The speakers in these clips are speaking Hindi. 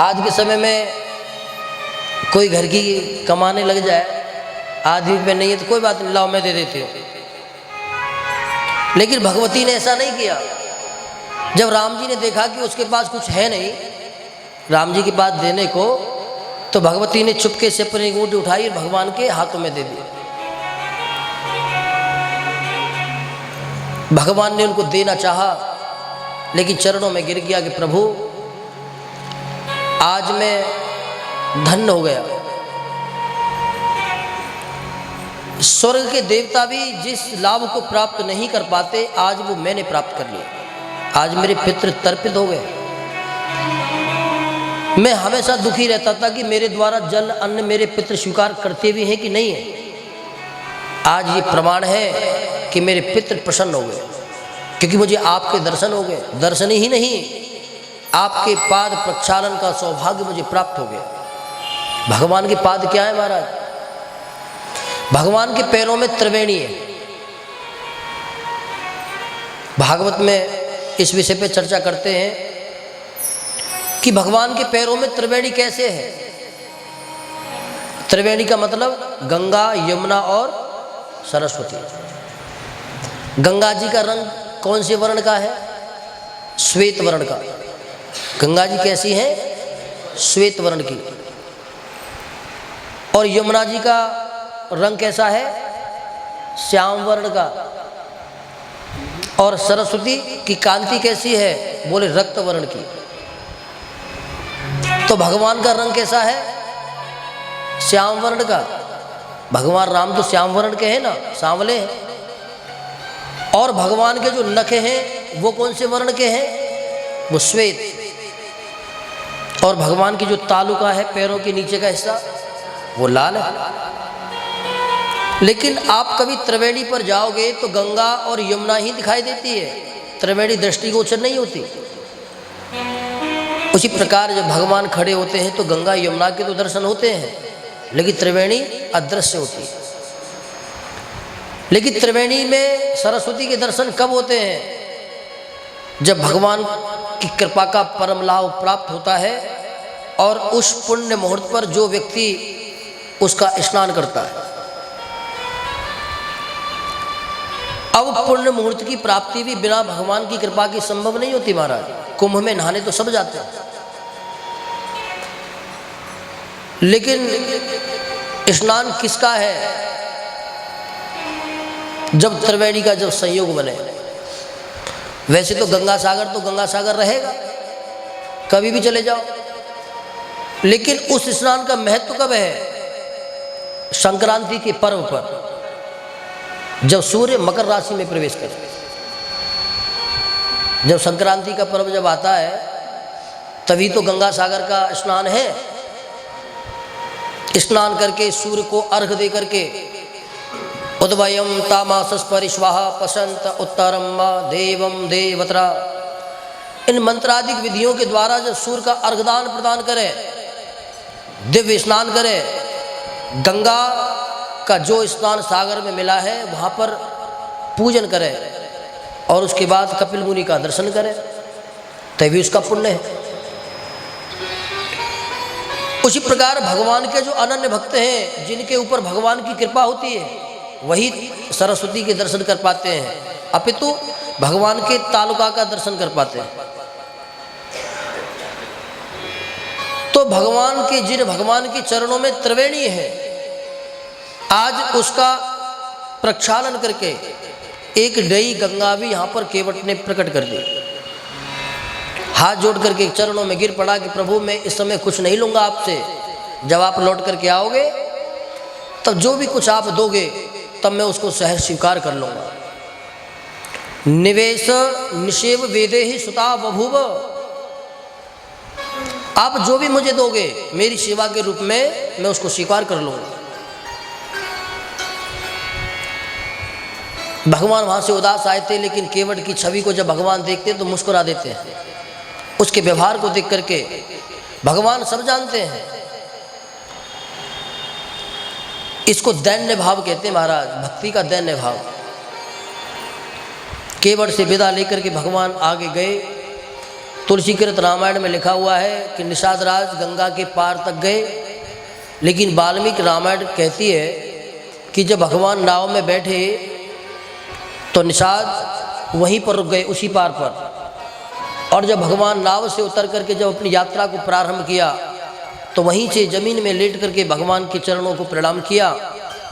आज के समय में कोई घर की कमाने लग जाए, आदमी पे नहीं है तो कोई बात नहीं, लाओ मैं दे देती हूँ। लेकिन भगवती ने ऐसा नहीं किया। जब राम जी ने देखा कि उसके पास कुछ है नहीं राम जी के पास देने को, तो भगवती ने चुपके से अपनी ऊँट उठाई और भगवान के हाथों में दे दी। भगवान ने उनको देना चाहा, लेकिन चरणों में गिर गया कि प्रभु आज मैं धन्य हो गया। स्वर्ग के देवता भी जिस लाभ को प्राप्त नहीं कर पाते, आज वो मैंने प्राप्त कर लिया। आज मेरे पितृ तर्पित हो गए। मैं हमेशा दुखी रहता था कि मेरे द्वारा जल अन्न मेरे पितृ स्वीकार करते भी हैं कि नहीं है। आज ये प्रमाण है कि मेरे पितृ प्रसन्न हो गए, क्योंकि मुझे आपके दर्शन हो गए। दर्शन ही नहीं, आपके पाद प्रक्षालन का सौभाग्य मुझे प्राप्त हो गया। भगवान के पाद क्या है महाराज? भगवान के पैरों में त्रिवेणी है। भागवत में इस विषय पे चर्चा करते हैं कि भगवान के पैरों में त्रिवेणी कैसे है। त्रिवेणी का मतलब गंगा, यमुना और सरस्वती। गंगा जी का रंग कौन से वर्ण का है? श्वेत वर्ण का। गंगा जी कैसी है? श्वेत वर्ण की। और यमुना जी का रंग कैसा है? श्याम वर्ण का। और सरस्वती की कांति कैसी है? बोले रक्त वर्ण की। तो भगवान का रंग कैसा है? श्याम वर्ण का। भगवान राम तो श्याम वर्ण के हैं ना, सांवले हैं। और भगवान के जो नख हैं वो कौन से वर्ण के हैं? वो श्वेत। और भगवान की जो तालुका है, पैरों के नीचे का हिस्सा, वो लाल है। लेकिन आप कभी त्रिवेणी पर जाओगे तो गंगा और यमुना ही दिखाई देती है, त्रिवेणी दृष्टिगोचर नहीं होती। उसी प्रकार जब भगवान खड़े होते हैं तो गंगा यमुना के तो दर्शन होते हैं, लेकिन त्रिवेणी अदृश्य होती है। लेकिन त्रिवेणी में सरस्वती के दर्शन कब होते हैं? जब भगवान की कृपा का परम लाभ प्राप्त होता है और उस पुण्य मुहूर्त पर जो व्यक्ति उसका स्नान करता है। अब पुण्य मुहूर्त की प्राप्ति भी बिना भगवान की कृपा की संभव नहीं होती महाराज। कुंभ में नहाने तो सब जाते हैं, लेकिन स्नान किसका है? जब त्रिवेणी का जब संयोग बने। वैसे तो गंगा सागर रहेगा, कभी भी चले जाओ, लेकिन उस स्नान का महत्व कब है? संक्रांति के पर्व पर, जब सूर्य मकर राशि में प्रवेश करे। जब संक्रांति का पर्व जब आता है तभी तो गंगा सागर का स्नान है। स्नान करके सूर्य को अर्घ दे करके उद्वयम तामासस परिश्वाहा पसंत उत्तरम देवम देवत्रा, इन मंत्रादिक विधियों के द्वारा जब सूर्य का अर्घदान प्रदान करें, दिव्य स्नान करें, गंगा का जो स्नान सागर में मिला है वहाँ पर पूजन करें और उसके बाद कपिल मुनि का दर्शन करें, तभी उसका पुण्य है। उसी प्रकार भगवान के जो अनन्य भक्त हैं, जिनके ऊपर भगवान की कृपा होती है, वही सरस्वती के दर्शन कर पाते हैं, अपितु भगवान के तालुका का दर्शन कर पाते हैं। तो भगवान के चरणों में त्रिवेणी है। आज उसका प्रक्षालन करके एक नई गंगा भी यहाँ पर केवट ने प्रकट कर दी। हाथ जोड़ करके चरणों में गिर पड़ा कि प्रभु मैं इस समय कुछ नहीं लूँगा आपसे, जब आप लौट करके आओगे तब जो भी कुछ आप दोगे तब मैं उसको सहज स्वीकार कर लूँगा। निवेश निषेव वेदे ही सुता बभूव, आप जो भी मुझे दोगे मेरी सेवा के रूप में मैं उसको स्वीकार कर लूँगा। भगवान वहाँ से उदास आए थे, लेकिन केवट की छवि को जब भगवान देखते तो मुस्कुरा देते हैं। उसके व्यवहार को देख करके भगवान सब जानते हैं। इसको दैन्य भाव कहते हैं महाराज, भक्ति का दैन्य भाव। केवट से विदा लेकर के भगवान आगे गए तुलसीकृत रामायण में लिखा हुआ है कि निषाद राज गंगा के पार तक गए, लेकिन वाल्मीकि रामायण कहती है कि जब भगवान नाव में बैठे तो निषाद वहीं पर रुक गए, उसी पार पर। और जब भगवान नाव से उतर करके जब अपनी यात्रा को प्रारंभ किया तो वहीं से जमीन में लेट करके भगवान के चरणों को प्रणाम किया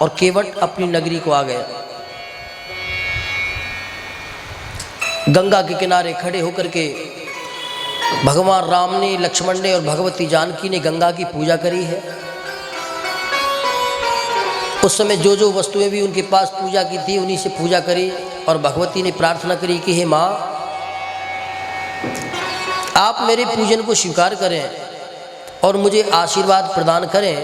और केवट अपनी नगरी को आ गए। गंगा के किनारे खड़े होकर के भगवान राम ने, लक्ष्मण ने और भगवती जानकी ने गंगा की पूजा करी है। उस समय जो जो वस्तुएं भी उनके पास पूजा की थी उन्हीं से पूजा करी और भगवती ने प्रार्थना करी कि हे माँ, आप मेरे पूजन को स्वीकार करें और मुझे आशीर्वाद प्रदान करें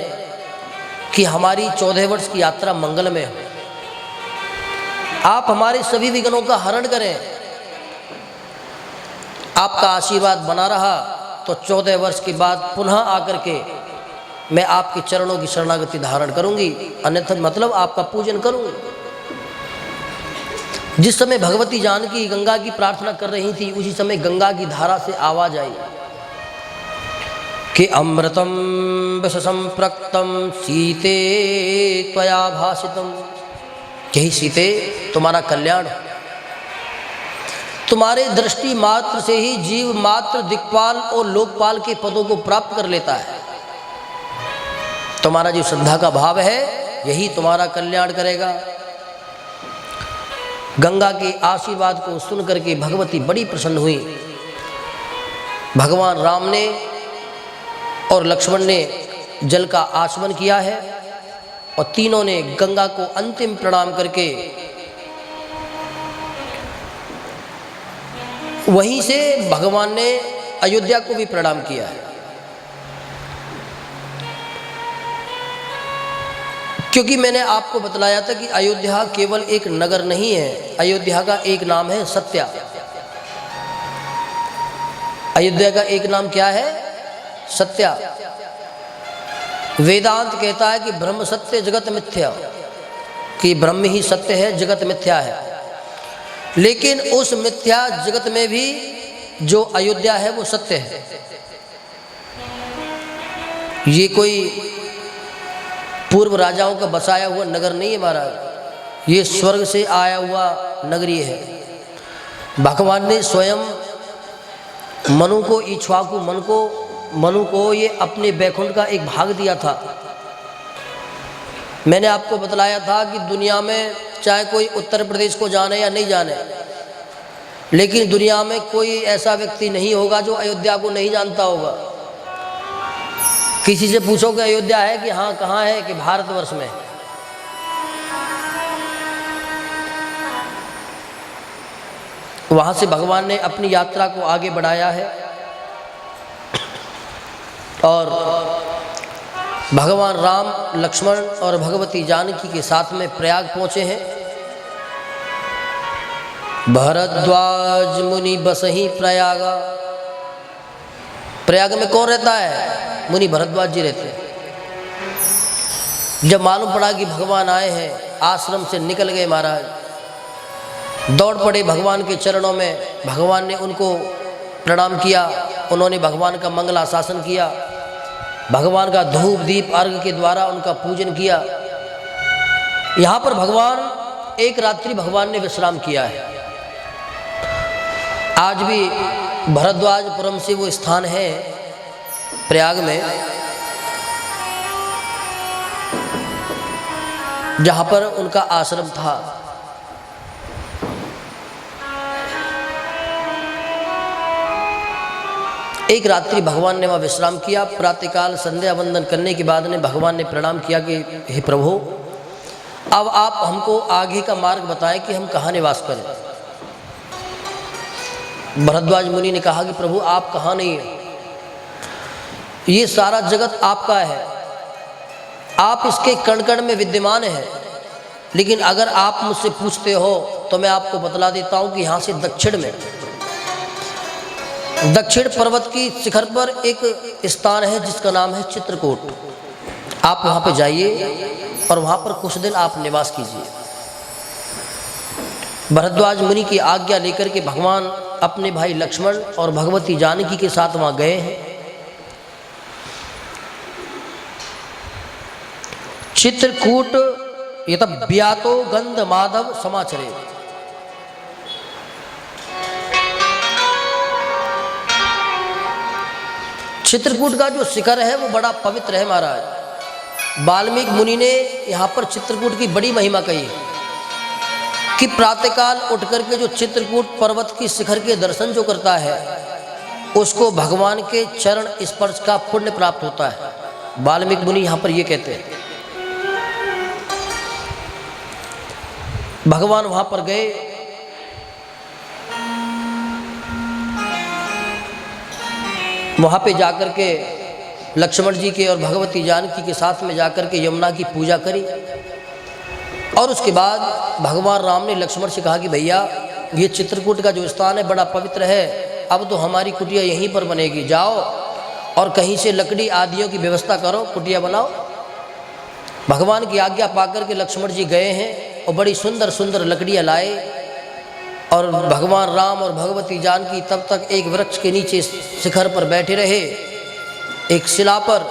कि हमारी 14 वर्ष की यात्रा मंगलमय हो। आप हमारे सभी विघ्नों का हरण करें। आपका आशीर्वाद बना रहा तो 14 वर्ष के बाद पुनः आकर के मैं आपके चरणों की शरणागति धारण करूंगी, अन्यथा मतलब आपका पूजन करूंगी। जिस समय भगवती जानकी गंगा की प्रार्थना कर रही थी उसी समय गंगा की धारा से आवाज आई कि अमृतम विषसंप्रक्तम सीते त्वया भासितम। यही सीते तुम्हारा कल्याण, तुम्हारे दृष्टि मात्र से ही जीव मात्र दिक्पाल और लोकपाल के पदों को प्राप्त कर लेता है। तुम्हारा जो श्रद्धा का भाव है यही तुम्हारा कल्याण करेगा। गंगा के आशीर्वाद को सुन करके भगवती बड़ी प्रसन्न हुई। भगवान राम ने और लक्ष्मण ने जल का आचमन किया है और तीनों ने गंगा को अंतिम प्रणाम करके वहीं से भगवान ने अयोध्या को भी प्रणाम किया है। क्योंकि मैंने आपको बतलाया था कि अयोध्या केवल एक नगर नहीं है, अयोध्या का एक नाम है सत्या। अयोध्या का एक नाम क्या है? सत्या। वेदांत कहता है कि ब्रह्म सत्य जगत मिथ्या, कि ब्रह्म ही सत्य है, जगत मिथ्या है। लेकिन उस मिथ्या जगत में भी जो अयोध्या है वो सत्य है। ये कोई पूर्व राजाओं का बसाया हुआ नगर नहीं है महाराज, ये स्वर्ग से आया हुआ नगरी है। भगवान ने स्वयं मनु को, इक्ष्वाकु मनु को ये अपने बैकुंठ का एक भाग दिया था। मैंने आपको बतलाया था कि दुनिया में चाहे कोई उत्तर प्रदेश को जाने या नहीं जाने, लेकिन दुनिया में कोई ऐसा व्यक्ति नहीं होगा जो अयोध्या को नहीं जानता होगा। किसी से पूछो कि अयोध्या है कि हाँ कहाँ है, कि भारतवर्ष में। वहां से भगवान ने अपनी यात्रा को आगे बढ़ाया है और भगवान राम, लक्ष्मण और भगवती जानकी के साथ में प्रयाग पहुंचे हैं। भरद्वाज मुनि बसहि प्रयागा। प्रयाग में कौन रहता है? मुनि भरद्वाज जी रहते हैं। जब मालूम पड़ा कि भगवान आए हैं, आश्रम से निकल गए महाराज, दौड़ पड़े भगवान के चरणों में। भगवान ने उनको प्रणाम किया, उन्होंने भगवान का मंगल आशासन किया, भगवान का धूप दीप अर्घ के द्वारा उनका पूजन किया। यहाँ पर भगवान एक रात्रि भगवान ने विश्राम किया है। आज भी भरद्वाजपुरम से वो स्थान है प्रयाग में जहाँ पर उनका आश्रम था। एक रात्रि भगवान ने वहाँ विश्राम किया। प्रातःकाल संध्या वंदन करने के बाद ने भगवान ने प्रणाम किया कि हे प्रभु, अब आप हमको आगे का मार्ग बताएं कि हम कहाँ निवास करें। भरद्वाज मुनि ने कहा कि प्रभु आप कहाँ नहीं हैं, ये सारा जगत आपका है, आप इसके कण कण में विद्यमान हैं। लेकिन अगर आप मुझसे पूछते हो तो मैं आपको बतला देता हूँ कि यहाँ से दक्षिण पर्वत की शिखर पर एक स्थान है जिसका नाम है चित्रकूट। आप वहाँ पे जाइए और वहाँ पर कुछ दिन आप निवास कीजिए। भरद्वाज मुनि की आज्ञा लेकर के भगवान अपने भाई लक्ष्मण और भगवती जानकी के साथ वहाँ गए हैं। चित्रकूट यत ब्यातो गंध माधव समाचरे। चित्रकूट का जो शिखर है वो बड़ा पवित्र है महाराज। वाल्मीकि मुनि ने यहाँ पर चित्रकूट की बड़ी महिमा कही है कि प्रातःकाल उठ करके जो चित्रकूट पर्वत की शिखर के दर्शन जो करता है उसको भगवान के चरण स्पर्श का पुण्य प्राप्त होता है। वाल्मीकि मुनि यहाँ पर ये कहते हैं। भगवान वहाँ पर गए, वहाँ पे जाकर के लक्ष्मण जी के और भगवती जानकी के साथ में जाकर के यमुना की पूजा करी। और उसके बाद भगवान राम ने लक्ष्मण से कहा कि भैया ये चित्रकूट का जो स्थान है बड़ा पवित्र है, अब तो हमारी कुटिया यहीं पर बनेगी, जाओ और कहीं से लकड़ी आदियों की व्यवस्था करो, कुटिया बनाओ। भगवान की आज्ञा पाकर के लक्ष्मण जी गए हैं और बड़ी सुंदर सुंदर लकड़ियाँ लाए और भगवान राम और भगवती जानकी तब तक एक वृक्ष के नीचे शिखर पर बैठे रहे, एक शिला पर,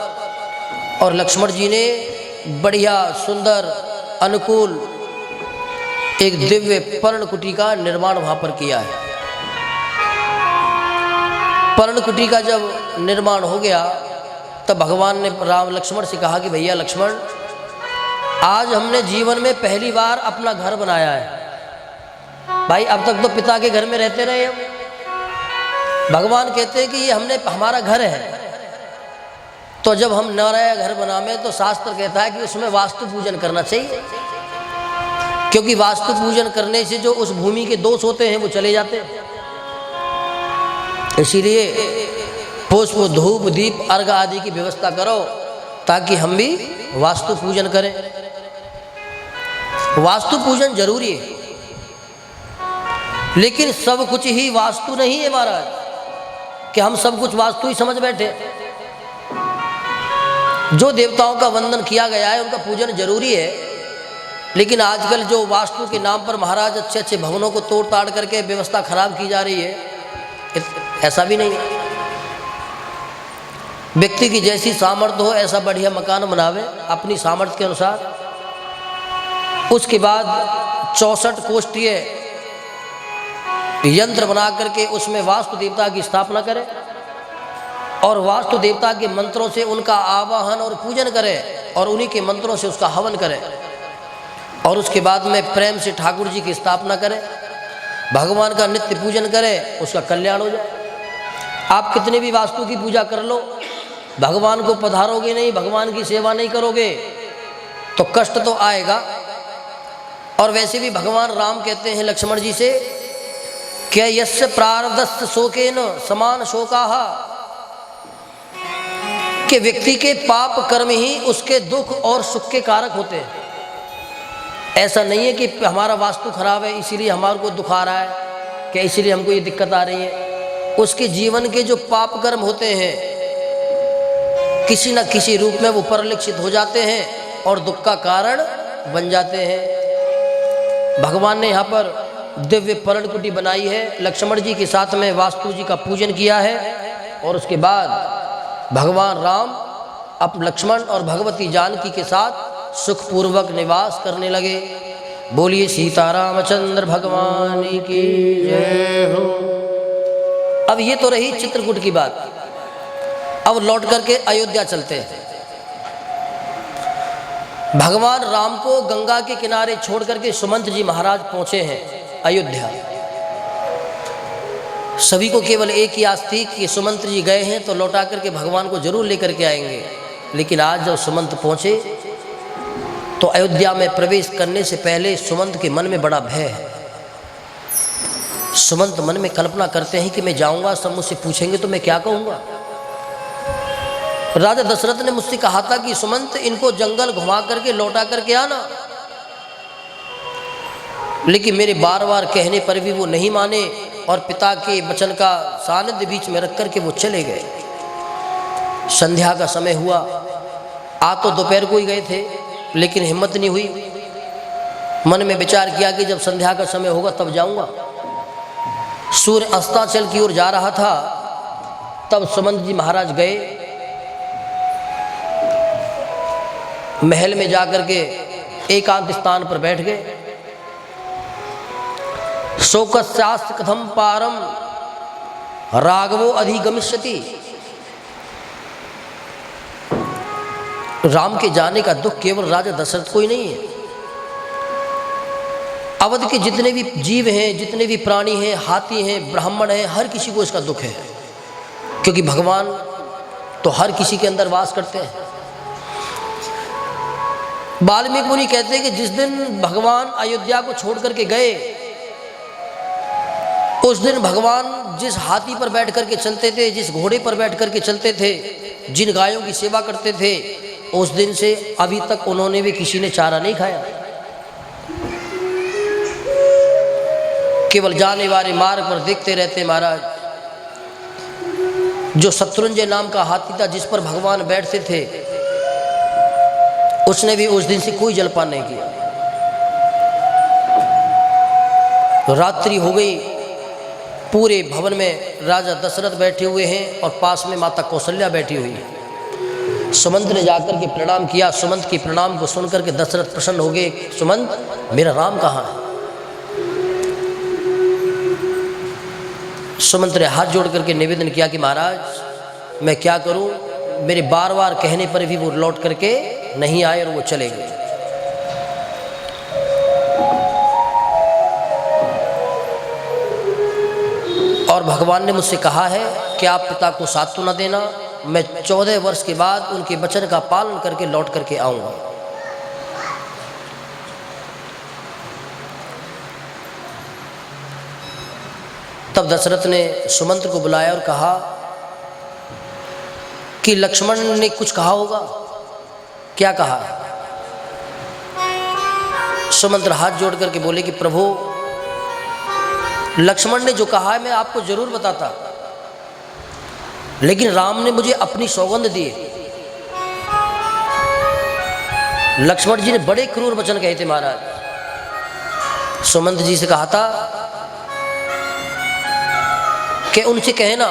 और लक्ष्मण जी ने बढ़िया सुंदर अनुकूल एक दिव्य पर्णकुटी का निर्माण वहाँ पर किया है। पर्णकुटी का जब निर्माण हो गया तब भगवान ने राम लक्ष्मण से कहा कि भैया लक्ष्मण, आज हमने जीवन में पहली बार अपना घर बनाया है। भाई अब तक तो पिता के घर में रहते रहे हम। भगवान कहते हैं कि ये हमारा घर है। तो जब हम नया घर बनावे तो शास्त्र कहता है कि उसमें वास्तु पूजन करना चाहिए, क्योंकि वास्तु पूजन करने से जो उस भूमि के दोष होते हैं वो चले जाते हैं। इसीलिए पुष्प धूप दीप अर्घ आदि की व्यवस्था करो ताकि हम भी वास्तु पूजन करें। वास्तु पूजन जरूरी है, लेकिन सब कुछ ही वास्तु नहीं है महाराज कि हम सब कुछ वास्तु ही समझ बैठे। जो देवताओं का वंदन किया गया है उनका पूजन जरूरी है, लेकिन आजकल जो वास्तु के नाम पर महाराज अच्छे अच्छे भवनों को तोड़ ताड़ करके व्यवस्था खराब की जा रही है, ऐसा भी नहीं है। व्यक्ति की जैसी सामर्थ्य हो ऐसा बढ़िया मकान बनावे अपनी सामर्थ्य के अनुसार। उसके बाद 64 कोष्ठीय यंत्र बना करके उसमें वास्तु देवता की स्थापना करे और वास्तु देवता के मंत्रों से उनका आवाहन और पूजन करे और उन्हीं के मंत्रों से उसका हवन करे और उसके बाद में प्रेम से ठाकुर जी की स्थापना करे, भगवान का नित्य पूजन करे, उसका कल्याण हो जाए। आप कितने भी वास्तु की पूजा कर लो, भगवान को पधारोगे नहीं, भगवान की सेवा नहीं करोगे तो कष्ट तो आएगा। और वैसे भी भगवान राम कहते हैं लक्ष्मण जी से, क्या यस्य प्रारब्धस्थ शोकेन समान शोकाः, कि व्यक्ति के पाप कर्म ही उसके दुख और सुख के कारक होते हैं। ऐसा नहीं है कि हमारा वास्तु खराब है इसीलिए हमारे को दुख आ रहा है, क्या इसीलिए हमको ये दिक्कत आ रही है। उसके जीवन के जो पाप कर्म होते हैं किसी न किसी रूप में वो परिलक्षित हो जाते हैं और दुख का कारण बन जाते हैं। भगवान ने यहाँ पर दिव्य पर्णकुटी बनाई है, लक्ष्मण जी के साथ में वास्तु जी का पूजन किया है और उसके बाद भगवान राम अब लक्ष्मण और भगवती जानकी के साथ सुखपूर्वक निवास करने लगे। बोलिए सीतारामचंद्र भगवान की जय हो। अब ये तो रही चित्रकूट की बात। अब लौट करके अयोध्या चलते हैं। भगवान राम को गंगा के किनारे छोड़ करके सुमंत जी महाराज पहुंचे हैं अयोध्या। सभी को केवल एक ही आस थी कि सुमंत जी गए हैं तो लौटा करके भगवान को जरूर लेकर के आएंगे, लेकिन आज जब सुमंत पहुंचे तो अयोध्या में प्रवेश करने से पहले सुमंत के मन में बड़ा भय है। सुमंत मन में कल्पना करते हैं कि मैं जाऊंगा, सब मुझसे पूछेंगे तो मैं क्या कहूंगा। राजा दशरथ ने मुझसे कहा था कि सुमंत इनको जंगल घुमा करके लौटा करके आना, लेकिन मेरे बार बार कहने पर भी वो नहीं माने और पिता के वचन का सानिध्य बीच में रख करके वो चले गए। संध्या का समय हुआ, आ तो दोपहर को ही गए थे लेकिन हिम्मत नहीं हुई। मन में विचार किया कि जब संध्या का समय होगा तब जाऊंगा। सूर्य अस्ताचल की ओर जा रहा था, तब सुमंत जी महाराज गए महल में जाकर के एकांत स्थान पर बैठ गए। शोकस्यास्ति कथम पारम राघवो अधिगमिष्यति। राम के जाने का दुख केवल राजा दशरथ को ही नहीं है, अवध के जितने भी जीव हैं, जितने भी प्राणी हैं, हाथी हैं, ब्राह्मण हैं, हर किसी को इसका दुख है, क्योंकि भगवान तो हर किसी के अंदर वास करते हैं। वाल्मीकि मुनि कहते हैं कि जिस दिन भगवान अयोध्या को छोड़ करके गए, उस दिन भगवान जिस हाथी पर बैठ करके चलते थे, जिस घोड़े पर बैठ करके चलते थे, जिन गायों की सेवा करते थे, उस दिन से अभी तक उन्होंने भी किसी ने चारा नहीं खाया। केवल जाने वाले मार्ग पर देखते रहते महाराज। जो शत्रुंजय नाम का हाथी था जिस पर भगवान बैठते थे, उसने भी उस दिन से कोई जलपान नहीं किया। रात्रि हो गई, पूरे भवन में राजा दशरथ बैठे हुए हैं और पास में माता कौशल्या बैठी हुई है। सुमंत ने जाकर के प्रणाम किया। सुमंत के प्रणाम को सुनकर के दशरथ प्रसन्न हो गए। सुमंत, मेरा राम कहाँ है? सुमंत ने हाथ जोड़ करके निवेदन किया कि महाराज मैं क्या करूं, मेरे बार बार कहने पर भी वो लौट करके नहीं आए और वो चले गए। और भगवान ने मुझसे कहा है कि आप पिता को सांत्वना देना, मैं 14 वर्ष के बाद उनके वचन का पालन करके लौट करके आऊंगा। तब दशरथ ने सुमंत को बुलाया और कहा कि लक्ष्मण ने कुछ कहा होगा। क्या कहा? सुमंत हाथ जोड़ करके बोले कि प्रभु, लक्ष्मण ने जो कहा है मैं आपको जरूर बताता, लेकिन राम ने मुझे अपनी सौगंध दी। लक्ष्मण जी ने बड़े क्रूर वचन कहे थे महाराज। सुमंत जी से कहा था कि उनसे कहना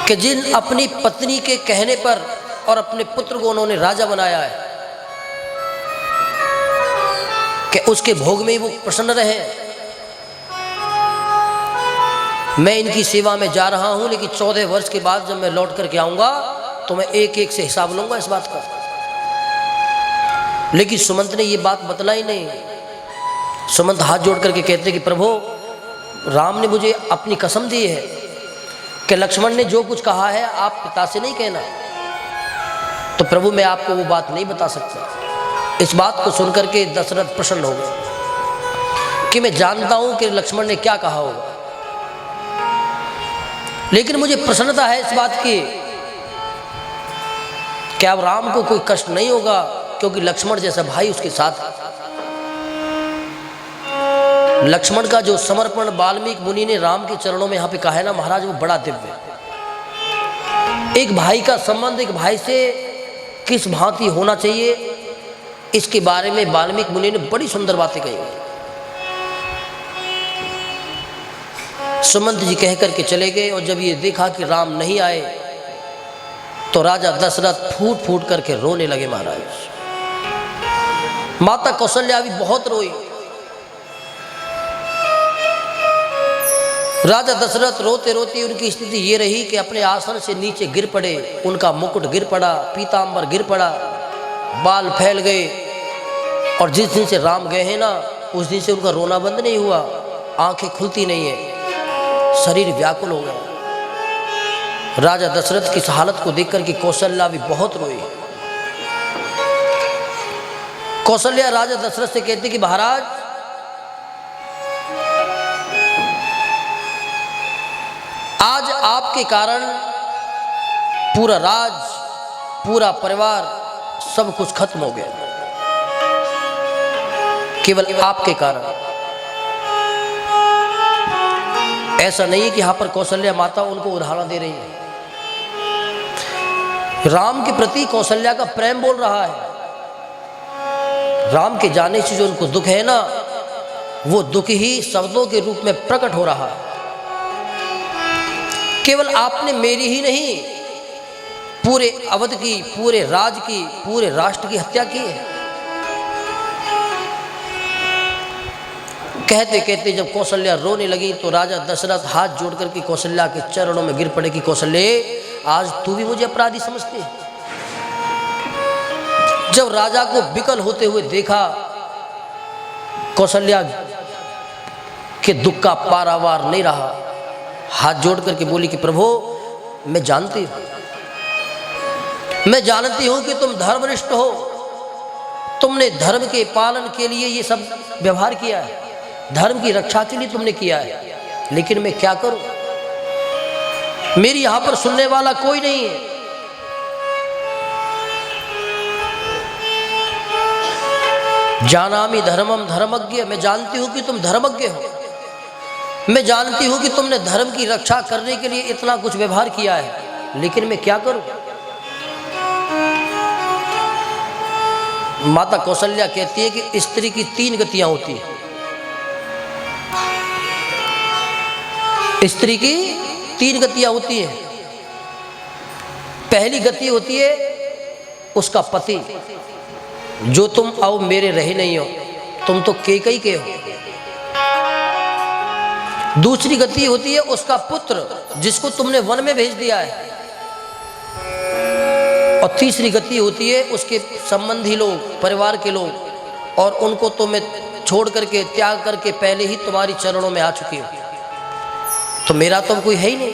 कि जिन अपनी पत्नी के कहने पर और अपने पुत्र को उन्होंने राजा बनाया है, कि उसके भोग में ही वो प्रसन्न रहे। मैं इनकी सेवा में जा रहा हूं, लेकिन 14 वर्ष के बाद जब मैं लौट करके आऊंगा तो मैं एक एक से हिसाब लूंगा इस बात का। लेकिन सुमंत ने ये बात बतलाई नहीं। सुमंत हाथ जोड़ करके कहते कि प्रभु, राम ने मुझे अपनी कसम दी है कि लक्ष्मण ने जो कुछ कहा है आप पिता से नहीं कहना। तो प्रभु, मैं आपको वो बात नहीं बता सकता। इस बात को सुनकर के दशरथ प्रसन्न हो गए कि मैं जानता हूं कि लक्ष्मण ने क्या कहा होगा, लेकिन मुझे प्रसन्नता है इस बात की कि अब राम को कोई कष्ट नहीं होगा, क्योंकि लक्ष्मण जैसा भाई उसके साथ है। लक्ष्मण का जो समर्पण वाल्मीकि मुनि ने राम के चरणों में यहाँ पे कहा है ना महाराज, वो बड़ा दिव्य। एक भाई का संबंध एक भाई से किस भांति होना चाहिए, इसके बारे में वाल्मीकि मुनि ने बड़ी सुंदर बातें कही। सुमंत जी कह करके चले गए, और जब ये देखा कि राम नहीं आए तो राजा दशरथ फूट फूट करके रोने लगे महाराज। माता कौशल्या भी बहुत रोई। राजा दशरथ रोते रोते उनकी स्थिति ये रही कि अपने आसन से नीचे गिर पड़े, उनका मुकुट गिर पड़ा, पीतांबर गिर पड़ा, बाल फैल गए। और जिस दिन से राम गए हैं ना, उस दिन से उनका रोना बंद नहीं हुआ, आंखें खुलती नहीं है, शरीर व्याकुल हो गया। राजा दशरथ की इस हालत को देखकर के कौशल्या भी बहुत रोई। कौशल्या राजा दशरथ से कहती कि महाराज, आज आपके कारण पूरा राज, पूरा परिवार, सब कुछ खत्म हो गया, केवल आपके कारण। ऐसा नहीं है कि यहां पर कौशल्या माता उनको उदाहरण दे रही है, राम के प्रति कौशल्या का प्रेम बोल रहा है। राम के जाने से जो उनको दुख है ना, वो दुख ही शब्दों के रूप में प्रकट हो रहा है। केवल आपने मेरी ही नहीं, पूरे अवध की, पूरे राज की, पूरे राष्ट्र की हत्या की है। कहते कहते जब कौशल्या रोने लगी तो राजा दशरथ हाथ जोड़ करके कौशल्या के चरणों में गिर पड़े कि कौशल्य, आज तू भी मुझे अपराधी समझती है। जब राजा को विकल होते हुए देखा, कौशल्या के दुख का पारावार नहीं रहा, हाथ जोड़ करके बोली कि प्रभु, मैं जानती हूं कि तुम धर्मनिष्ठ हो, तुमने धर्म के पालन के लिए ये सब व्यवहार किया है, धर्म की रक्षा के लिए तुमने किया है, लेकिन मैं क्या करूं, मेरी यहां पर सुनने वाला कोई नहीं है। जानामि धर्मम धर्मज्ञ, मैं जानती हूं कि तुम धर्मज्ञ हो, मैं जानती हूं कि तुमने धर्म की रक्षा करने के लिए इतना कुछ व्यवहार किया है, लेकिन मैं क्या करूं। माता कौशल्या कहती है कि स्त्री की 3 गतियां होती है। स्त्री की 3 गतियां होती हैं। पहली गति होती है उसका पति, जो तुम आओ मेरे रहे नहीं हो, तुम तो कैकई के हो। दूसरी गति होती है उसका पुत्र, जिसको तुमने वन में भेज दिया है। और तीसरी गति होती है उसके संबंधी लोग, परिवार के लोग, और उनको तो मैं छोड़ करके, त्याग करके पहले ही तुम्हारी चरणों में आ चुकी हूं, तो मेरा तो कोई है ही नहीं।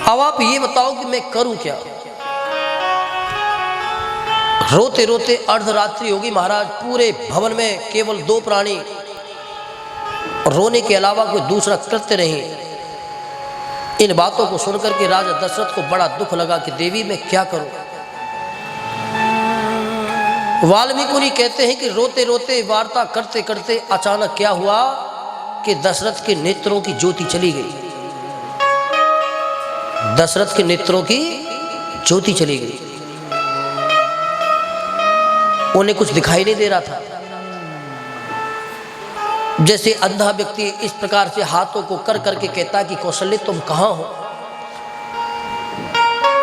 अब आप ये बताओ कि मैं करूं क्या। रोते रोते अर्धरात्रि होगी महाराज, पूरे भवन में केवल 2 प्राणी, रोने के अलावा कोई दूसरा कृत्य नहीं। इन बातों को सुनकर के राजा दशरथ को बड़ा दुख लगा कि देवी मैं क्या करूं। वाल्मीकि मुनि कहते हैं कि रोते रोते, वार्ता करते करते अचानक क्या हुआ कि दशरथ के नेत्रों की ज्योति चली गई। दशरथ के नेत्रों की ज्योति चली गई, उन्हें कुछ दिखाई नहीं दे रहा था। जैसे अंधा व्यक्ति इस प्रकार से हाथों को कर करके कहता कि कौशल्य तुम कहां हो।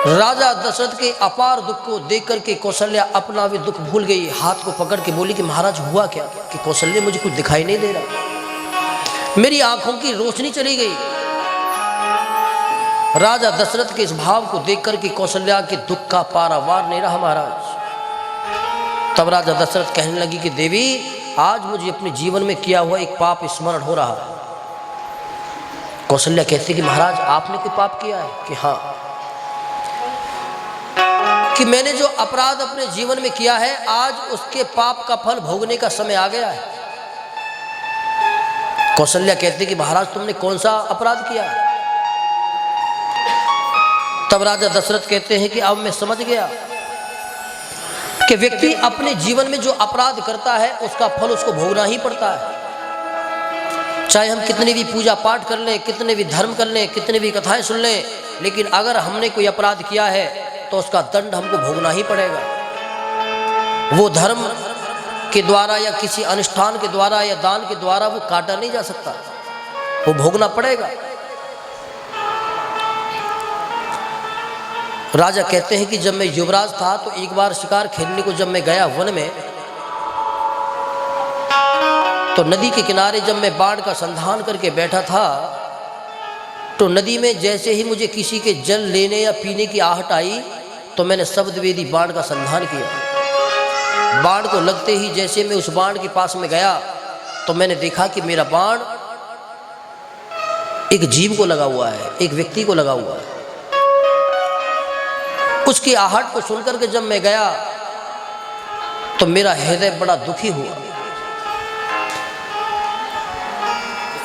राजा दशरथ के अपार दुख को देख करके कौशल्या अपना भी दुख भूल गई, हाथ को पकड़ के बोली कि महाराज हुआ क्या। कि कौशल्य मुझे कुछ दिखाई नहीं दे रहा, मेरी आंखों की रोशनी चली गई। राजा दशरथ के इस भाव को देख करके कौशल्या के दुख का पारावार नहीं रहा महाराज। तब राजा दशरथ कहने लगी कि देवी आज मुझे अपने जीवन में किया हुआ एक पाप स्मरण हो रहा है। कौशल्या कहती कि महाराज आपने कोई पाप किया है। कि हाँ, कि मैंने जो अपराध अपने जीवन में किया है, आज उसके पाप का फल भोगने का समय आ गया है। कौशल्या कहती कि महाराज तुमने कौन सा अपराध किया है। तब राजा दशरथ कहते हैं कि अब मैं समझ गया कि व्यक्ति अपने जीवन में जो अपराध करता है उसका फल उसको भोगना ही पड़ता है। चाहे हम कितनी भी पूजा पाठ कर लें, कितने भी धर्म कर लें, कितनी भी कथाएं सुन लें, लेकिन अगर हमने कोई अपराध किया है तो उसका दंड हमको भोगना ही पड़ेगा। वो धर्म के द्वारा या किसी अनुष्ठान के द्वारा या दान के द्वारा वो काटा नहीं जा सकता, वो भोगना पड़ेगा। राजा कहते हैं कि जब मैं युवराज था तो एक बार शिकार खेलने को जब मैं गया वन में, तो नदी के किनारे जब मैं बाण का संधान करके बैठा था, तो नदी में जैसे ही मुझे किसी के जल लेने या पीने की आहट आई तो मैंने शब्दवेदी बाण का संधान किया। बाण को लगते ही जैसे मैं उस बाण के पास में गया तो मैंने देखा कि मेरा बाण एक जीव को लगा हुआ है, एक व्यक्ति को लगा हुआ है। उसकी आहट को सुनकर के जब मैं गया तो मेरा हृदय बड़ा दुखी हुआ।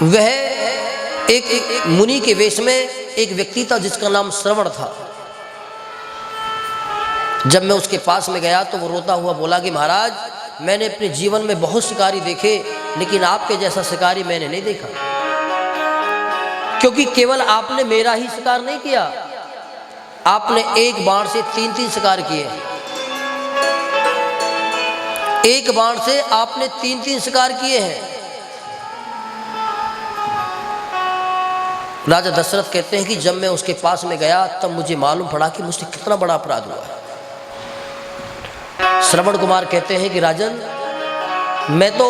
वह एक मुनि के वेश में एक व्यक्ति था जिसका नाम श्रवण था। जब मैं उसके पास में गया तो वो रोता हुआ बोला कि महाराज मैंने अपने जीवन में बहुत शिकारी देखे, लेकिन आपके जैसा शिकारी मैंने नहीं देखा, क्योंकि केवल आपने मेरा ही शिकार नहीं किया, आपने एक बाण से 3-3 शिकार किए। एक बाण से आपने 3-3 शिकार किए हैं। राजा दशरथ कहते हैं कि जब मैं उसके पास में गया तब मुझे मालूम पड़ा कि मुझसे कितना बड़ा अपराध हुआ है। श्रवण कुमार कहते हैं कि राजन, मैं तो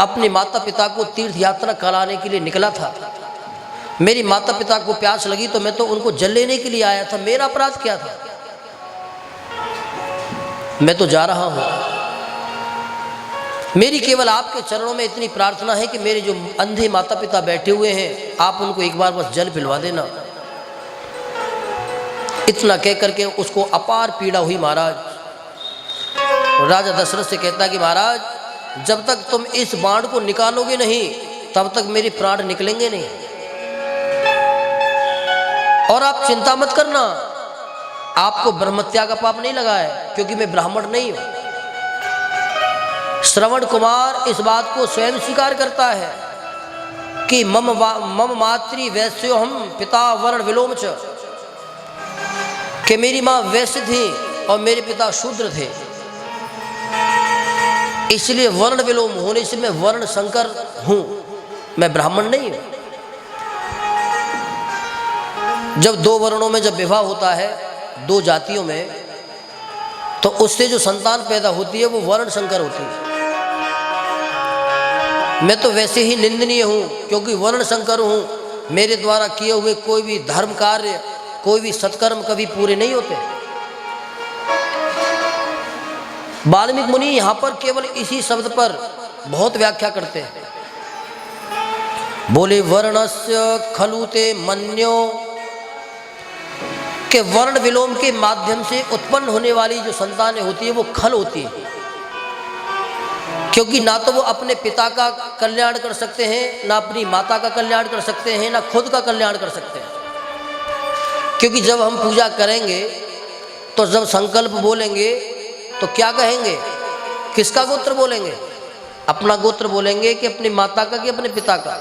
अपने माता पिता को तीर्थ यात्रा कराने के लिए निकला था। मेरी माता पिता को प्यास लगी तो मैं तो उनको जल लेने के लिए आया था। मेरा अपराध क्या था? मैं तो जा रहा हूं। मेरी केवल आपके चरणों में इतनी प्रार्थना है कि मेरे जो अंधे माता पिता बैठे हुए हैं, आप उनको एक बार बस जल पिलवा देना। इतना कह करके उसको अपार पीड़ा हुई महाराज। राजा दशरथ से कहता कि महाराज, जब तक तुम इस बाण को निकालोगे नहीं तब तक मेरे प्राण निकलेंगे नहीं। और आप चिंता मत करना, आपको ब्रह्मत्या का पाप नहीं लगा है, क्योंकि मैं ब्राह्मण नहीं हूं। श्रवण कुमार इस बात को स्वयं स्वीकार करता है कि मम मातृ वैश्यो हम पिता वर्ण विलोम च, कि मेरी माँ वैश्य थी और मेरे पिता शूद्र थे, इसलिए वर्ण विलोम होने से मैं वर्ण संकर हूं, मैं ब्राह्मण नहीं हूं। जब दो वर्णों में जब विवाह होता है, दो जातियों में, तो उससे जो संतान पैदा होती है वो वर्ण संकर होती है। मैं तो वैसे ही निंदनीय हूं क्योंकि वर्ण संकर हूं। मेरे द्वारा किए हुए कोई भी धर्म कार्य, कोई भी सत्कर्म कभी पूरे नहीं होते। वाल्मीकि मुनि यहां पर केवल इसी शब्द पर बहुत व्याख्या करते हैं। बोले वर्णस्य खलुते मन्यो, के वर्ण विलोम के माध्यम से उत्पन्न होने वाली जो संतानें होती है वो खल होती है, क्योंकि ना तो वो अपने पिता का कल्याण कर सकते हैं, ना अपनी माता का कल्याण कर सकते हैं, ना खुद का कल्याण कर सकते हैं। क्योंकि जब हम पूजा करेंगे तो जब संकल्प बोलेंगे तो क्या कहेंगे? किसका गोत्र बोलेंगे? अपना गोत्र बोलेंगे कि अपनी माता का कि अपने पिता का?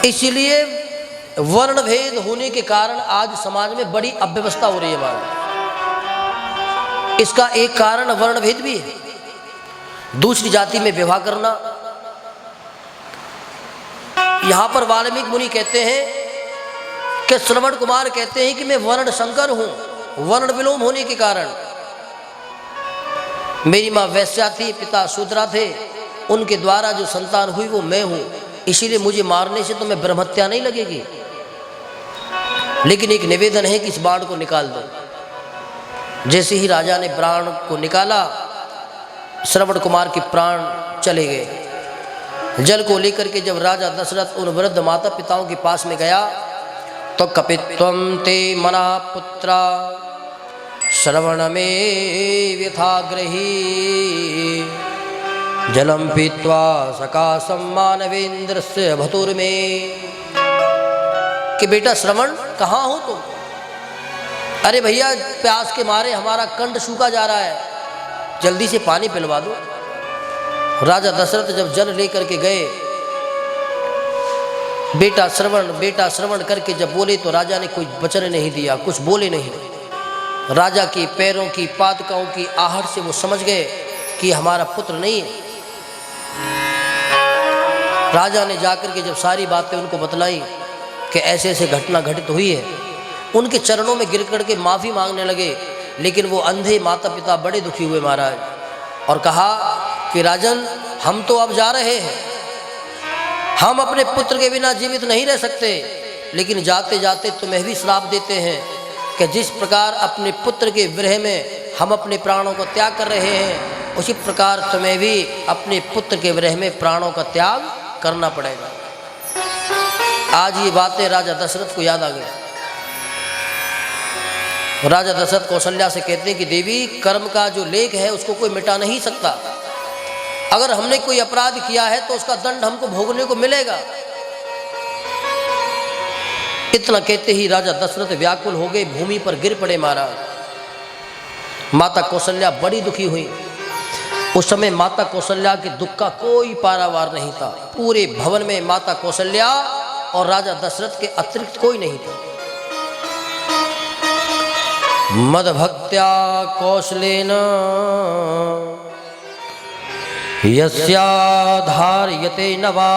इसलिए वर्ण भेद होने के कारण आज समाज में बड़ी अव्यवस्था हो रही है हमारी। इसका एक कारण वर्ण भेद भी है, दूसरी जाति में विवाह करना। यहां पर वाल्मीकि मुनि कहते हैं कि श्रवण कुमार कहते हैं कि मैं वर्ण संकर हूं, वर्ण विलोम होने के कारण। मेरी मां वैश्या थी, पिता शूद्रा थे, उनके द्वारा जो संतान हुई वो मैं हूं, इसीलिए मुझे मारने से तो मैं ब्रह्मत्या नहीं लगेगी। लेकिन एक निवेदन है कि इस बाण को निकाल दो। जैसे ही राजा ने प्राण को निकाला, श्रवण कुमार के प्राण चले गए। जल को लेकर के जब राजा दशरथ उन वृद्ध माता पिताओं के पास में गया तो कपित्वम ते मना पुत्रा श्रवण में व्यथाग्रही जलम पीत्वा सकाशम मानवेंद्र से भतुर में, कि बेटा श्रवण कहाँ हो तुम? अरे भैया, प्यास के मारे हमारा कंठ सूखा जा रहा है, जल्दी से पानी पिलवा दो। राजा दशरथ जब जल लेकर के गए, बेटा श्रवण करके जब बोले तो राजा ने कोई वचन नहीं दिया, कुछ बोले नहीं। राजा की पैरों की पादुकाओं की आहट से वो समझ गए कि हमारा पुत्र नहीं है। राजा ने जाकर के जब सारी बातें उनको बतलाई कि ऐसे ऐसे घटना घटित हुई है, उनके चरणों में गिर करके माफ़ी मांगने लगे। लेकिन वो अंधे माता पिता बड़े दुखी हुए महाराज, और कहा कि राजन, हम तो अब जा रहे हैं, हम अपने पुत्र के बिना जीवित नहीं रह सकते, लेकिन जाते जाते तुम्हें भी श्राप देते हैं कि जिस प्रकार अपने पुत्र के विरह में हम अपने प्राणों को त्याग कर रहे हैं, उसी प्रकार तुम्हें भी अपने पुत्र के विरह में प्राणों का त्याग करना पड़ेगा। आज ये बातें राजा दशरथ को याद आ गई। राजा दशरथ कौशल्या से कहते हैं कि देवी, कर्म का जो लेख है उसको कोई मिटा नहीं सकता। अगर हमने कोई अपराध किया है तो उसका दंड हमको भोगने को मिलेगा। इतना कहते ही राजा दशरथ व्याकुल हो गए, भूमि पर गिर पड़े महाराज। माता कौशल्या बड़ी दुखी हुई। उस समय माता कौशल्या के दुख का कोई पारावार नहीं था। पूरे भवन में माता कौशल्या और राजा दशरथ के अतिरिक्त कोई नहीं था। मद्भक्त्या कौशलेन यस्या धार्यते नवा